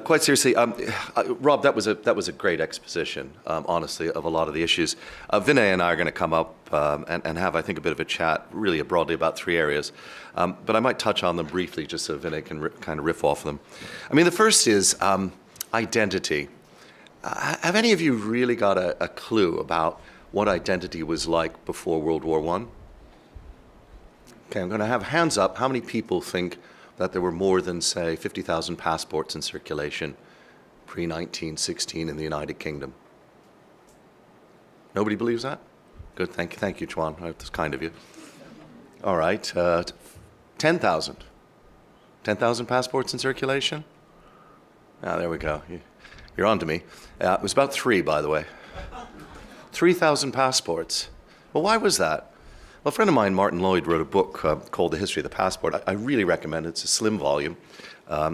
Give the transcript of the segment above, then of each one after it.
Quite seriously, Rob, that was a great exposition, honestly, of a lot of the issues. Vinay and I are going to come up and have, I think, a bit of a chat, really broadly about three areas. But I might touch on them briefly, just so Vinay can kind of riff off them. I mean, the first is identity. Have any of you really got a clue about what identity was like before World War I? Okay, I'm going to have hands up. How many people think that there were more than, say, 50,000 passports in circulation pre-1916 in the United Kingdom? Nobody believes that? Good, thank you, Chuan. That's kind of you. All right, 10,000. 10,000 passports in circulation? Ah, there we go. You're on to me. It was about 3, by the way. 3,000 passports. Well, why was that? Well, a friend of mine, Martin Lloyd, wrote a book called The History of the Passport. I really recommend it. It's a slim volume.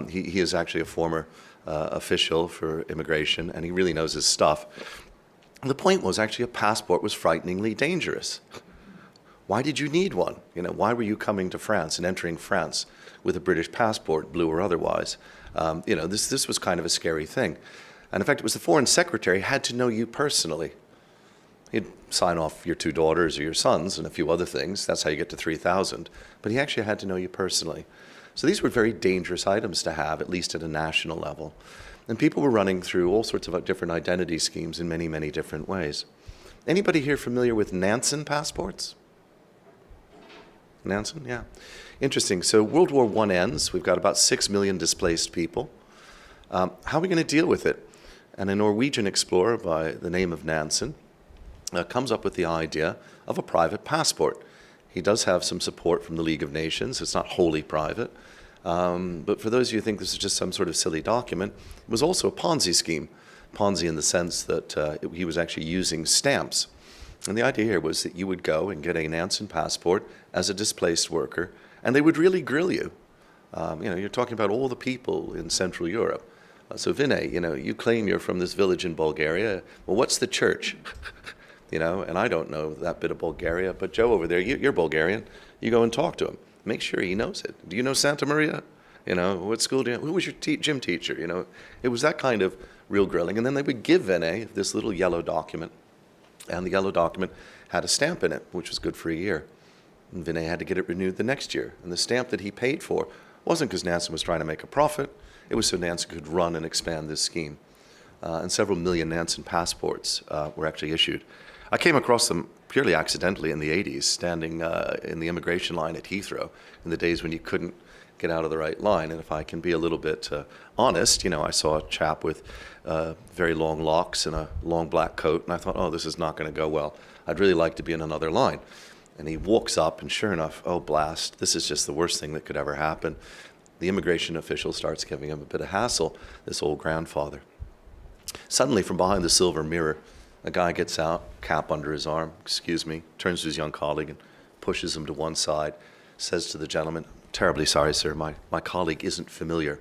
He is actually a former official for immigration, and he really knows his stuff. And the point was actually a passport was frighteningly dangerous. Why did you need one? You know, why were you coming to France and entering France with a British passport, blue or otherwise? You know, this was kind of a scary thing. And in fact, it was the foreign secretary had to know you personally. He'd sign off your 2 daughters or your sons and a few other things. That's how you get to 3,000. But he actually had to know you personally. So these were very dangerous items to have, at least at a national level. And people were running through all sorts of different identity schemes in many, many different ways. Anybody here familiar with Nansen Passports? Nansen, yeah. Interesting. So World War I ends. We've got about 6 million displaced people. How are we going to deal with it? And a Norwegian explorer by the name of Nansen comes up with the idea of a private passport. He does have some support from the League of Nations. It's not wholly private. But for those of you who think this is just some sort of silly document, it was also a Ponzi scheme. Ponzi in the sense that he was actually using stamps. And the idea here was that you would go and get a Nansen passport as a displaced worker, and they would really grill you. You know, you're talking about all the people in Central Europe. So Vinay, you know, you claim you're from this village in Bulgaria. Well, what's the church? You know, and I don't know that bit of Bulgaria, but Joe over there, you're Bulgarian. You go and talk to him. Make sure he knows it. Do you know Santa Maria? You know, what school do you know? Who was your gym teacher? You know, it was that kind of real grilling. And then they would give Vinay this little yellow document. And the yellow document had a stamp in it, which was good for a year. And Vinay had to get it renewed the next year. And the stamp that he paid for wasn't because Nansen was trying to make a profit. It was so Nansen could run and expand this scheme. And several million Nansen passports were actually issued. I came across them purely accidentally in the 80s, standing in the immigration line at Heathrow in the days when you couldn't get out of the right line. And if I can be a little bit honest, you know, I saw a chap with very long locks and a long black coat, and I thought, oh, this is not going to go well. I'd really like to be in another line. And he walks up, and sure enough, oh, blast, this is just the worst thing that could ever happen. The immigration official starts giving him a bit of hassle, this old grandfather. Suddenly, from behind the silver mirror, a guy gets out, cap under his arm, excuse me, turns to his young colleague and pushes him to one side, says to the gentleman, terribly sorry, sir, my colleague isn't familiar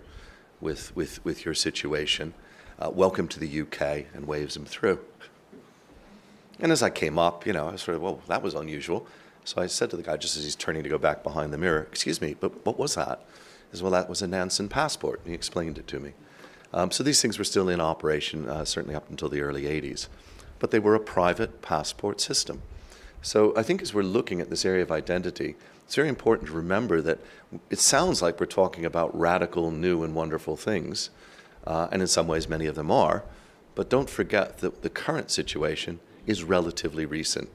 with your situation. Welcome to the UK, and waves him through. And as I came up, you know, I was sort of, well, that was unusual. So I said to the guy, just as he's turning to go back behind the mirror, excuse me, but what was that? He said, well, that was a Nansen passport. And he explained it to me. So these things were still in operation, certainly up until the early 80s. But they were a private passport system. So I think as we're looking at this area of identity, it's very important to remember that it sounds like we're talking about radical, new, and wonderful things, and in some ways many of them are, but don't forget that the current situation is relatively recent.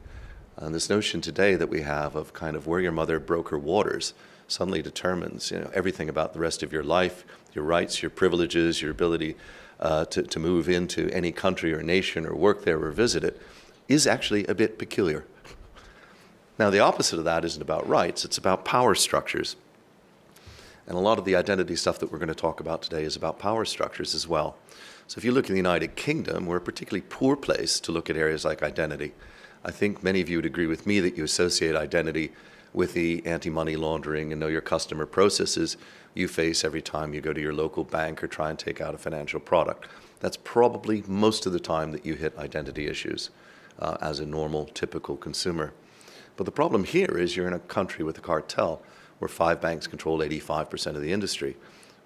And this notion today that we have of kind of where your mother broke her waters suddenly determines, you know, everything about the rest of your life, your rights, your privileges, your ability to move into any country or nation or work there or visit it, is actually a bit peculiar. Now, the opposite of that isn't about rights, it's about power structures. And a lot of the identity stuff that we're going to talk about today is about power structures as well. So if you look in the United Kingdom, we're a particularly poor place to look at areas like identity. I think many of you would agree with me that you associate identity with the anti-money laundering and know your customer processes you face every time you go to your local bank or try and take out a financial product. That's probably most of the time that you hit identity issues as a normal, typical consumer. But the problem here is you're in a country with a cartel where 5 banks control 85% of the industry,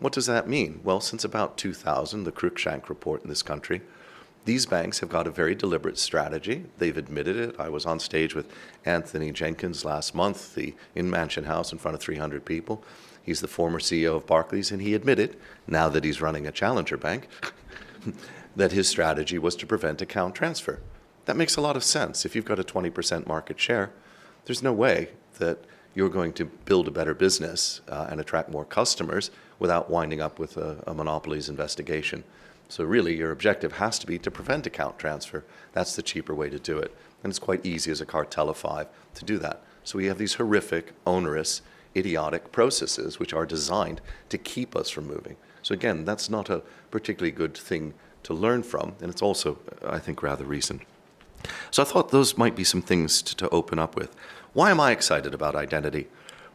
What does that mean? Well, since about 2000, the Cruikshank report in this country, these banks have got a very deliberate strategy. They've admitted it. I was on stage with Anthony Jenkins last month in Mansion House in front of 300 people. He's the former CEO of Barclays, and he admitted, now that he's running a challenger bank, that his strategy was to prevent account transfer. That makes a lot of sense. If you've got a 20% market share, there's no way that you're going to build a better business and attract more customers without winding up with a monopolies investigation. So really, your objective has to be to prevent account transfer. That's the cheaper way to do it. And it's quite easy as a cartel of five to do that. So we have these horrific, onerous, idiotic processes which are designed to keep us from moving. So again, that's not a particularly good thing to learn from, and it's also, I think, rather recent. So I thought those might be some things to open up with. Why am I excited about identity?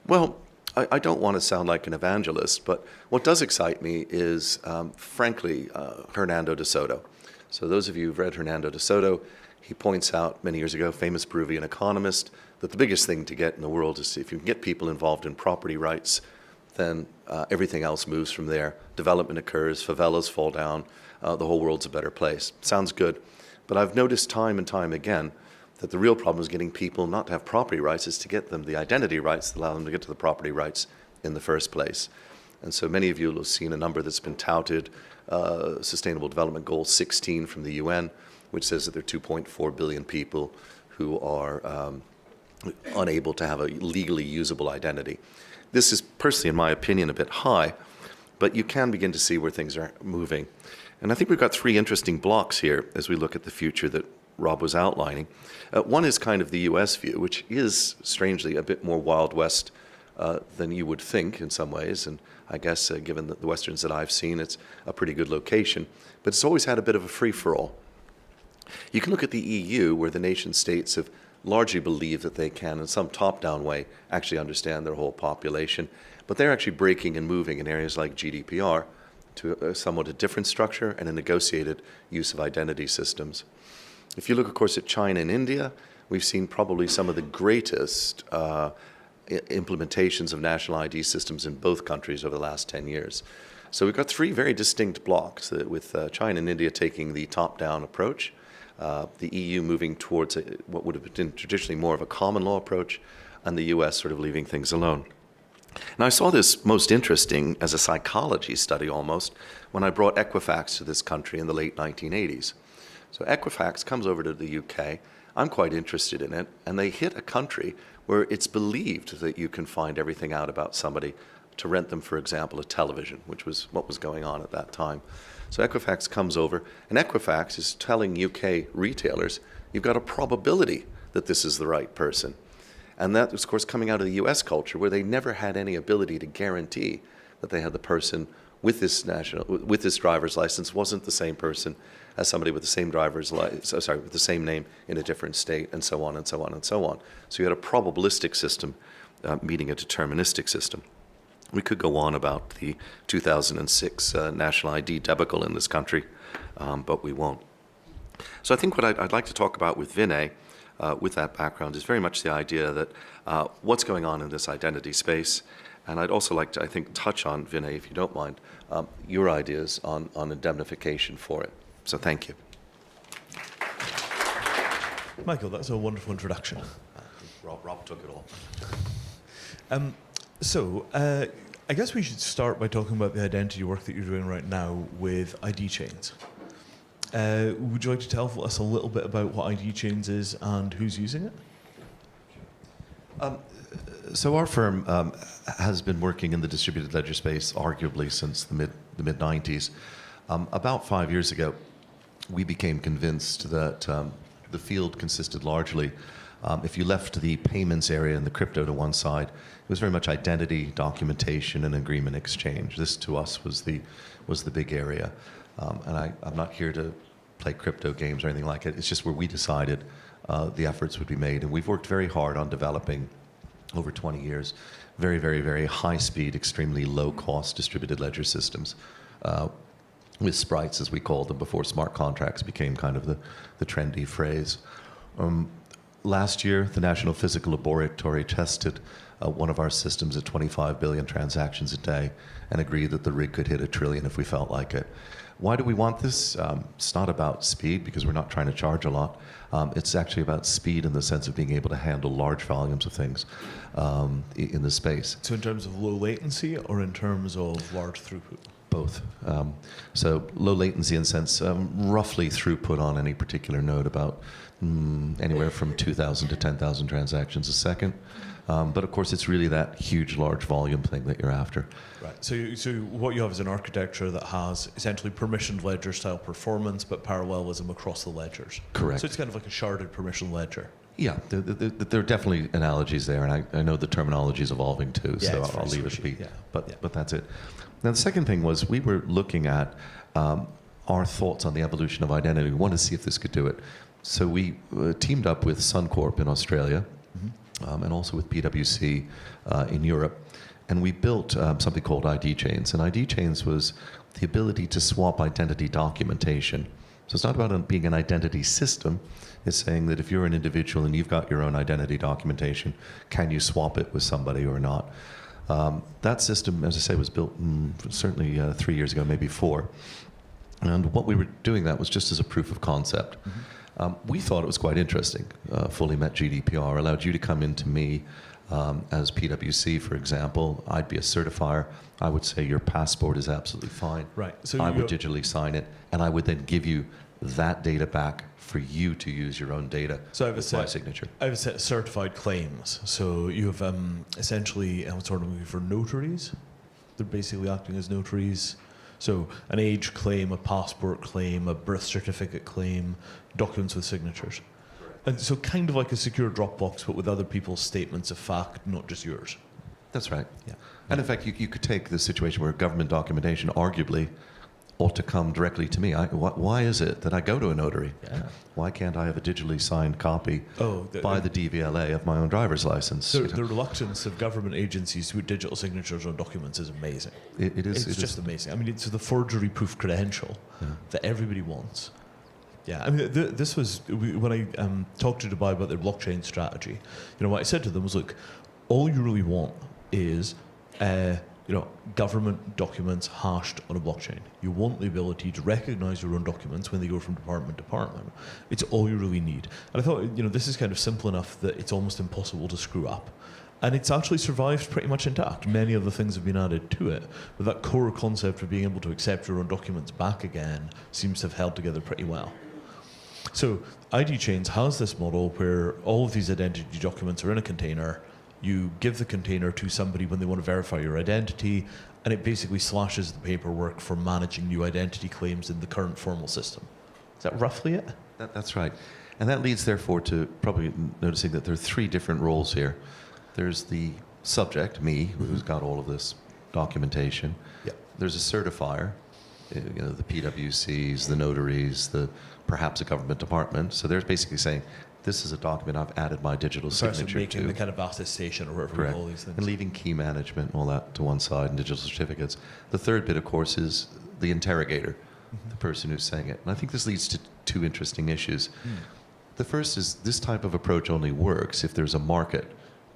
Well, I don't want to sound like an evangelist, but what does excite me is, frankly, Hernando de Soto. So those of you who've read Hernando de Soto, he points out many years ago, famous Peruvian economist, that the biggest thing to get in the world is if you can get people involved in property rights, then everything else moves from there. Development occurs, favelas fall down, the whole world's a better place. Sounds good. But I've noticed time and time again that the real problem is getting people not to have property rights, is to get them the identity rights that allow them to get to the property rights in the first place. And so many of you will have seen a number that's been touted, Sustainable Development Goal 16 from the UN, which says that there are 2.4 billion people who are unable to have a legally usable identity. This is personally, in my opinion, a bit high, but you can begin to see where things are moving. And I think we've got three interesting blocks here as we look at the future that Rob was outlining. One is kind of the US view, which is strangely a bit more Wild West than you would think in some ways. And I guess given the Westerns that I've seen, it's a pretty good location. But it's always had a bit of a free-for-all. You can look at the EU, where the nation states have largely believed that they can, in some top-down way, actually understand their whole population. But they're actually breaking and moving in areas like GDPR to somewhat a different structure and a negotiated use of identity systems. If you look, of course, at China and India, we've seen probably some of the greatest implementations of national ID systems in both countries over the last 10 years. So we've got three very distinct blocks, with China and India taking the top-down approach, the EU moving towards what would have been traditionally more of a common law approach, and the US sort of leaving things alone. Now, I saw this most interesting as a psychology study almost when I brought Equifax to this country in the late 1980s. So Equifax comes over to the UK. I'm quite interested in it, and they hit a country where it's believed that you can find everything out about somebody to rent them, for example, a television, which was what was going on at that time. So Equifax comes over, and Equifax is telling UK retailers, you've got a probability that this is the right person. And that was, of course, coming out of the US culture, where they never had any ability to guarantee that they had the person with this driver's license wasn't the same person as somebody with the same with the same name in a different state, and so on and so on and so on. So you had a probabilistic system meeting a deterministic system. We could go on about the 2006 national ID debacle in this country, but we won't. So I think what I'd like to talk about with Vinay, with that background, is very much the idea that what's going on in this identity space. And I'd also like to, I think, touch on, Vinay, if you don't mind, your ideas on indemnification for it. So thank you. Michael, that's a wonderful introduction. Rob took it all. I guess we should start by talking about the identity work that you're doing right now with ID chains. Would you like to tell us a little bit about what ID chains is and who's using it? So our firm has been working in the distributed ledger space arguably since the mid-90s. About 5 years ago, we became convinced that the field consisted largely, if you left the payments area and the crypto to one side, it was very much identity, documentation, and agreement exchange. This, to us, was the big area. And I'm not here to play crypto games or anything like it. It's just where we decided the efforts would be made. And we've worked very hard on developing, over 20 years, very, very, very high-speed, extremely low-cost distributed ledger systems with sprites, as we called them, before smart contracts became kind of the trendy phrase. Last year, the National Physical Laboratory tested one of our systems at 25 billion transactions a day and agree that the rig could hit 1 trillion if we felt like it. Why do we want this? It's not about speed, because we're not trying to charge a lot. It's actually about speed in the sense of being able to handle large volumes of things in the space. So in terms of low latency or in terms of large throughput? Both. So low latency in sense, roughly throughput on any particular node about anywhere from 2,000 to 10,000 transactions a second. But of course, it's really that huge, large volume thing that you're after. Right. So what you have is an architecture that has essentially permissioned ledger style performance, but parallelism across the ledgers. Correct. So it's kind of like a sharded permission ledger. Yeah, there are definitely analogies there, and I know the terminology is evolving too, Yeah, so it's I'll very leave it squishy, be. yeah. But that's it. Now, the second thing was we were looking at our thoughts on the evolution of identity. We wanted to see if this could do it. So we teamed up with Suncorp in Australia, and also with PwC in Europe, and we built something called ID chains. And ID chains was the ability to swap identity documentation. So it's not about it being an identity system. It's saying that if you're an individual and you've got your own identity documentation, can you swap it with somebody or not? That system, as I say, was built certainly 3 years ago, maybe 4. And what we were doing that was just as a proof of concept. We thought it was quite interesting. Fully met GDPR, allowed you to come into me as PwC, for example. I'd be a certifier. I would say your passport is absolutely fine. Right. So I would digitally sign it, and I would then give you that data back for you to use your own data with my signature. I have a set of certified claims. So you have essentially sort of for notaries. They're basically acting as notaries. So an age claim, a passport claim, a birth certificate claim, documents with signatures. And so kind of like a secure Dropbox, but with other people's statements of fact, not just yours. That's right. Yeah. And in fact, you could take the situation where government documentation arguably ought to come directly to me. Why is it that I go to a notary? Yeah. Why can't I have a digitally signed copy by the DVLA of my own driver's license? The reluctance of government agencies to put digital signatures on documents is amazing. It is. It's just amazing. I mean, it's the forgery-proof credential that everybody wants. Yeah, I mean, this was when I talked to Dubai about their blockchain strategy. You know, what I said to them was, look, all you really want is government documents hashed on a blockchain. You want the ability to recognize your own documents when they go from department to department. It's all you really need. And I thought, this is kind of simple enough that it's almost impossible to screw up. And it's actually survived pretty much intact. Many of the things have been added to it, but that core concept of being able to accept your own documents back again seems to have held together pretty well. So ID Chains has this model where all of these identity documents are in a container. You give the container to somebody when they want to verify your identity, and it basically slashes the paperwork for managing new identity claims in the current formal system. Is that roughly it? That's right. And that leads, therefore, to probably noticing that there are 3 different roles here. There's the subject, me, who's got all of this documentation. Yep. There's a certifier, the PwCs, the notaries, perhaps a government department. So they're basically saying, this is a document I've added my digital signature making to. the kind of attestation or whatever Correct. we call these things. And leaving key management and all that to one side and digital certificates. The third bit, of course, is the interrogator, the person who's saying it. And I think this leads to 2 interesting issues. The first is this type of approach only works if there's a market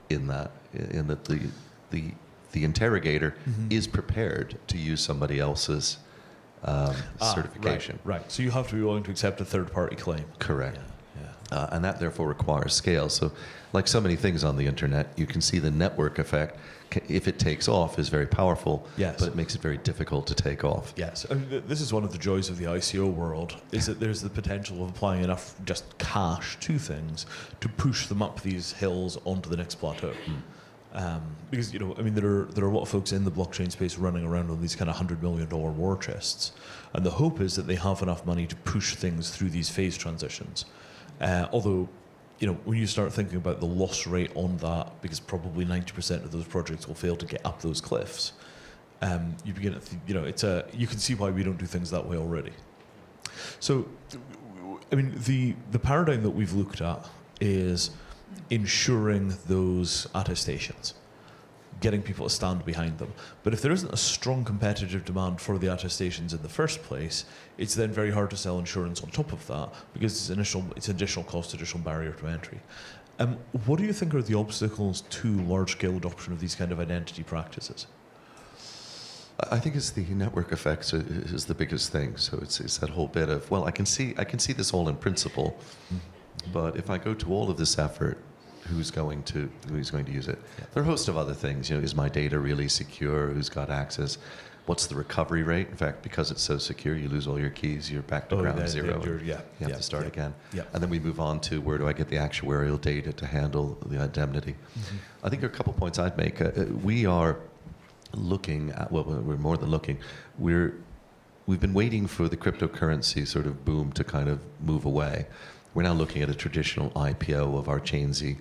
in that the interrogator is prepared to use somebody else's certification. Right. So you have to be willing to accept a third-party claim. Correct. Yeah. And that therefore requires scale. So like so many things on the internet, you can see the network effect, if it takes off, is very powerful, Yes. but it makes it very difficult to take off. Yes, I mean, this is one of the joys of the ICO world, is that there's the potential of applying enough just cash to things to push them up these hills onto the next plateau. Because, there are a lot of folks in the blockchain space running around on these kind of $100 million war chests. And the hope is that they have enough money to push things through these phase transitions. Although, when you start thinking about the loss rate on that, because probably 90% of those projects will fail to get up those cliffs, you begin to, you can see why we don't do things that way already. So, I mean, the paradigm that we've looked at is ensuring those attestations, getting people to stand behind them. But if there isn't a strong competitive demand for the attestations in the first place, it's then very hard to sell insurance on top of that because it's additional cost, additional barrier to entry. What do you think are the obstacles to large-scale adoption of these kind of identity practices? I think it's the network effects is the biggest thing. So it's that whole bit of, well, I can see this all in principle, but if I go to all of this effort, who's going to use it? Yeah. There are a host of other things. Is my data really secure? Who's got access? What's the recovery rate? In fact, because it's so secure, you lose all your keys, you're back to ground zero. You have to start again. Yeah. And then we move on to where do I get the actuarial data to handle the indemnity? I think there are a couple points I'd make. We are looking at, well, we're more than looking. We've been waiting for the cryptocurrency sort of boom to kind of move away. We're now looking at a traditional IPO of our Chainsy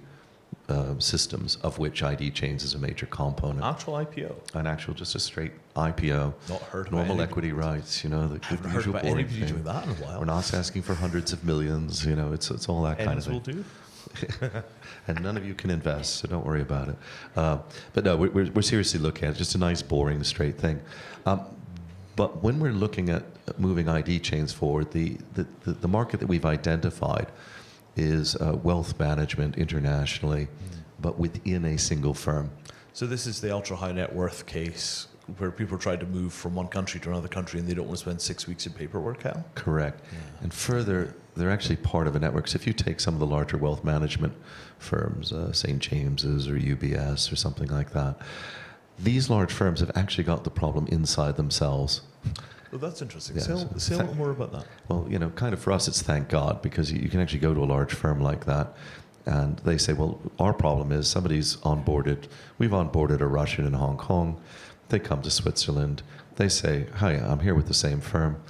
systems, of which ID Chains is a major component. Actual IPO? An actual, just a straight IPO. Not heard of normal equity rights, the usual boring thing. Doing that in a while. We're not asking for hundreds of millions, it's all that kind of thing. Will do. And none of you can invest, so don't worry about it. But no, we're seriously looking at it. Just a nice, boring, straight thing. But when we're looking at moving ID chains forward, the market that we've identified is wealth management internationally, but within a single firm. So this is the ultra-high net worth case where people try to move from one country to another country and they don't want to spend 6 weeks in paperwork, Hal? Correct. Yeah. And further, they're actually part of a network. So if you take some of the larger wealth management firms, St. James's or UBS or something like that, these large firms have actually got the problem inside themselves. Well, that's interesting. Yeah, say a little more about that. Well, kind of for us, it's thank God, because you can actually go to a large firm like that, and they say, well, our problem is somebody's onboarded. We've onboarded a Russian in Hong Kong. They come to Switzerland. They say, hi, I'm here with the same firm.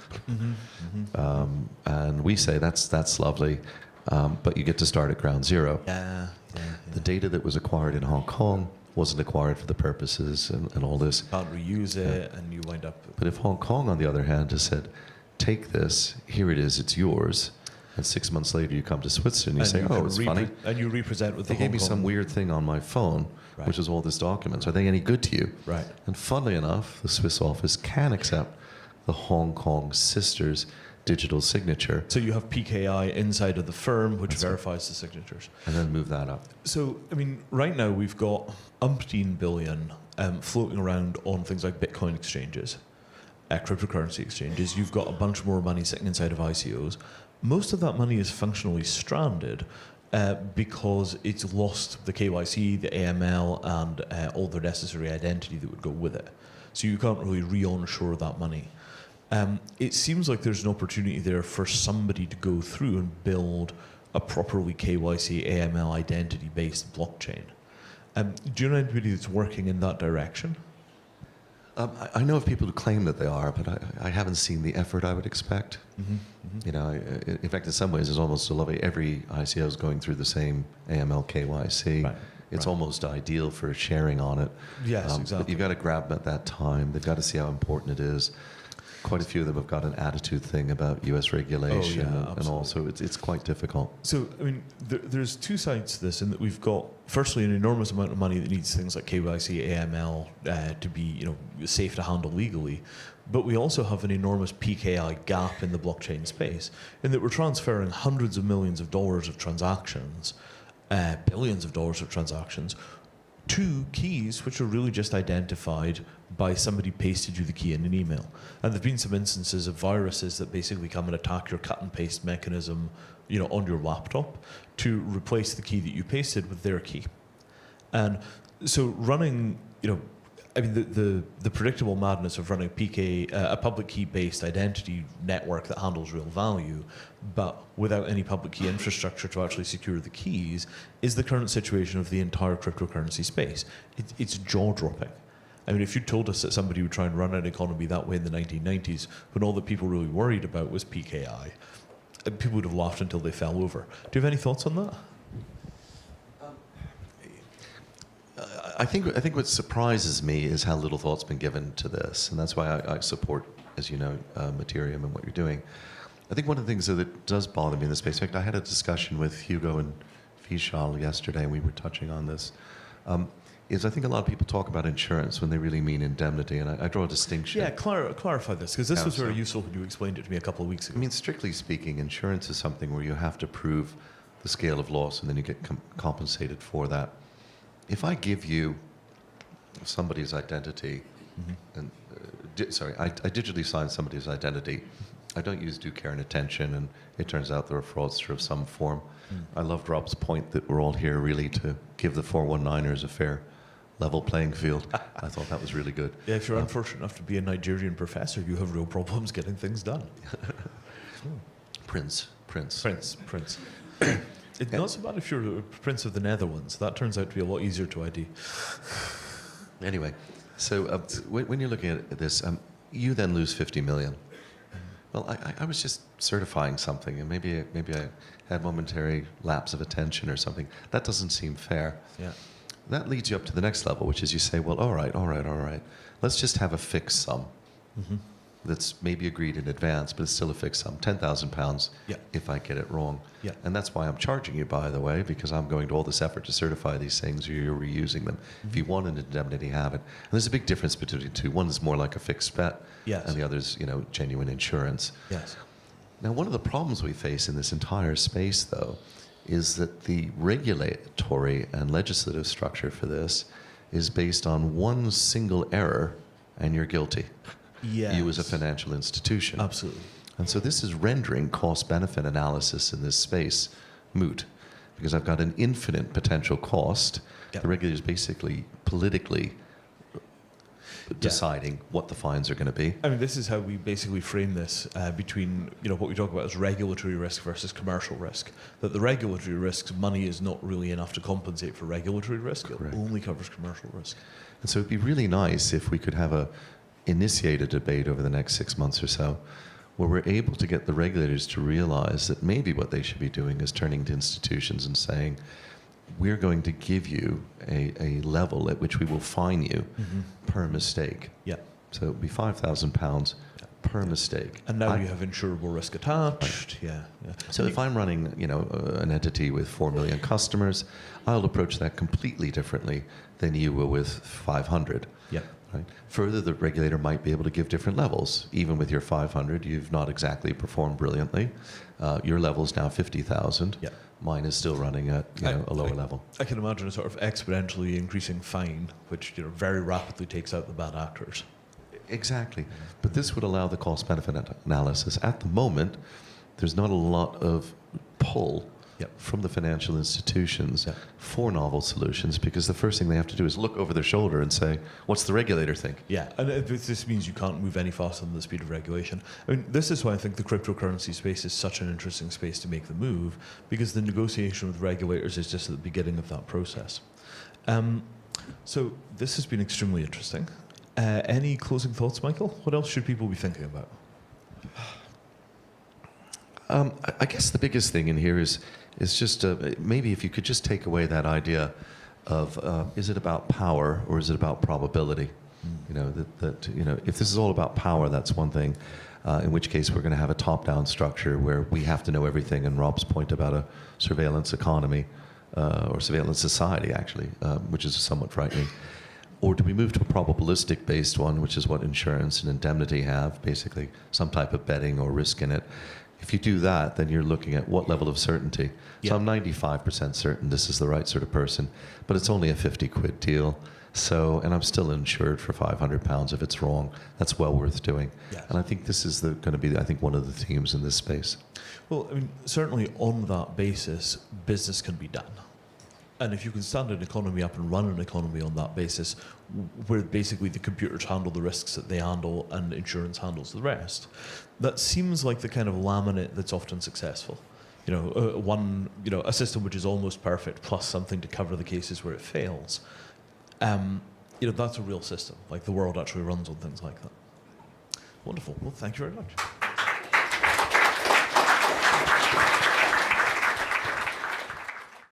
And we say, that's lovely, but you get to start at ground zero. Yeah. The data that was acquired in Hong Kong wasn't acquired for the purposes and all this. Can't reuse it, and you wind up... But if Hong Kong, on the other hand, has said, take this, here it is, it's yours, and 6 months later you come to Switzerland and you say, oh, it's funny. And you represent with the They gave me some weird thing on my phone, which is all these documents. Are they any good to you? Right. And funnily enough, the Swiss office can accept the Hong Kong sister's digital signature. So you have PKI inside of the firm, which verifies the signatures. And then move that up. So, right now we've got umpteen billion floating around on things like Bitcoin exchanges, cryptocurrency exchanges. You've got a bunch more money sitting inside of ICOs. Most of that money is functionally stranded because it's lost the KYC, the AML, and all the necessary identity that would go with it. So you can't really re-onshore that money. It seems like there's an opportunity there for somebody to go through and build a properly KYC, AML identity-based blockchain. Do you know anybody that's working in that direction? I know of people who claim that they are, but I haven't seen the effort I would expect. In fact, in some ways, it's almost a lovely. Every ICO is going through the same AML, KYC. Right. It's almost ideal for sharing on it. Yes, exactly. But you've got to grab them at that time. They've got to see how important it is. Quite a few of them have got an attitude thing about U.S. regulation and all, so it's quite difficult. So, there's two sides to this, in that we've got, firstly, an enormous amount of money that needs things like KYC, AML to be safe to handle legally, but we also have an enormous PKI gap in the blockchain space, in that we're transferring hundreds of millions of dollars of transactions, billions of dollars of transactions, to keys which are really just identified by somebody pasted you the key in an email. And there have been some instances of viruses that basically come and attack your cut and paste mechanism, on your laptop to replace the key that you pasted with their key. And so running, the predictable madness of running a public key-based identity network that handles real value, but without any public key infrastructure to actually secure the keys, is the current situation of the entire cryptocurrency space. It's jaw-dropping. If you told us that somebody would try and run an economy that way in the 1990s, when all that people really worried about was PKI, people would have laughed until they fell over. Do you have any thoughts on that? I think what surprises me is how little thought's been given to this, and that's why I support, as you know, Mattereum and what you're doing. I think one of the things that does bother me in this space, in fact, I had a discussion with Hugo and Vishal yesterday, and we were touching on this, is I think a lot of people talk about insurance when they really mean indemnity, and I draw a distinction. Yeah, clarify this, because this was very useful when you explained it to me a couple of weeks ago. Strictly speaking, insurance is something where you have to prove the scale of loss, and then you get compensated for that. If I give you somebody's identity, and I digitally sign somebody's identity. I don't use due care and attention, and it turns out they're a fraudster of some form. I loved Rob's point that we're all here really to give the 419ers a fair, level playing field. I thought that was really good. Yeah, if you're unfortunate enough to be a Nigerian professor, you have real problems getting things done. Prince. It's not so bad if you're a Prince of the Netherlands. That turns out to be a lot easier to ID. Anyway, so when you're looking at this, you then lose 50 million. Well, I was just certifying something, and maybe I had momentary lapse of attention or something. That doesn't seem fair. Yeah. That leads you up to the next level, which is you say, well, all right. Let's just have a fixed sum that's maybe agreed in advance, but it's still a fixed sum, £10,000 if I get it wrong. Yeah. And that's why I'm charging you, by the way, because I'm going to all this effort to certify these things, or you're reusing them. If you want an indemnity, have it. And there's a big difference between the two. One is more like a fixed bet, and the other's, genuine insurance. Yes. Now, one of the problems we face in this entire space, though, is that the regulatory and legislative structure for this is based on one single error, and you're guilty. Yes. You as a financial institution. Absolutely. And so this is rendering cost-benefit analysis in this space moot, because I've got an infinite potential cost. The regulator's basically politically deciding what the fines are going to be. I mean, this is how we basically frame this between, what we talk about as regulatory risk versus commercial risk. That the regulatory risk's money is not really enough to compensate for regulatory risk. Correct. It only covers commercial risk. And so it'd be really nice if we could have initiate a debate over the next 6 months or so where we're able to get the regulators to realize that maybe what they should be doing is turning to institutions and saying, we're going to give you a level at which we will fine you per mistake. Yeah. So it would be £5,000 per mistake. And now you have insurable risk attached. Right. Yeah. So if I'm running, an entity with 4 million customers, I'll approach that completely differently than you will with 500. Yeah. Right. Further, the regulator might be able to give different levels. Even with your 500, you've not exactly performed brilliantly. Your level is now 50,000. Yeah. Mine is still running at a lower level. I can imagine a sort of exponentially increasing fine, which very rapidly takes out the bad actors. Exactly. But this would allow the cost-benefit analysis. At the moment, there's not a lot of pull from the financial institutions for novel solutions, because the first thing they have to do is look over their shoulder and say, what's the regulator think? Yeah, and this means you can't move any faster than the speed of regulation. I mean, this is why I think the cryptocurrency space is such an interesting space to make the move, because the negotiation with regulators is just at the beginning of that process. So this has been extremely interesting. Any closing thoughts, Michael? What else should people be thinking about? I guess the biggest thing in here is just maybe if you could just take away that idea of is it about power or is it about probability? If this is all about power, that's one thing. In which case we're going to have a top-down structure where we have to know everything. And Rob's point about a surveillance economy or surveillance society, actually, which is somewhat frightening. Or do we move to a probabilistic-based one, which is what insurance and indemnity have, basically some type of betting or risk in it? If you do that, then you're looking at what level of certainty. So I'm 95% certain this is the right sort of person, but it's only a 50 quid deal. So, and I'm still insured for £500 if it's wrong. That's well worth doing. Yes. And I think this is going to be, I think, one of the themes in this space. Well, I mean, certainly on that basis, business can be done. And if you can stand an economy up and run an economy on that basis, where basically the computers handle the risks that they handle and insurance handles the rest, that seems like the kind of laminate that's often successful. A system which is almost perfect plus something to cover the cases where it fails. That's a real system. Like the world actually runs on things like that. Wonderful. Well, thank you very much.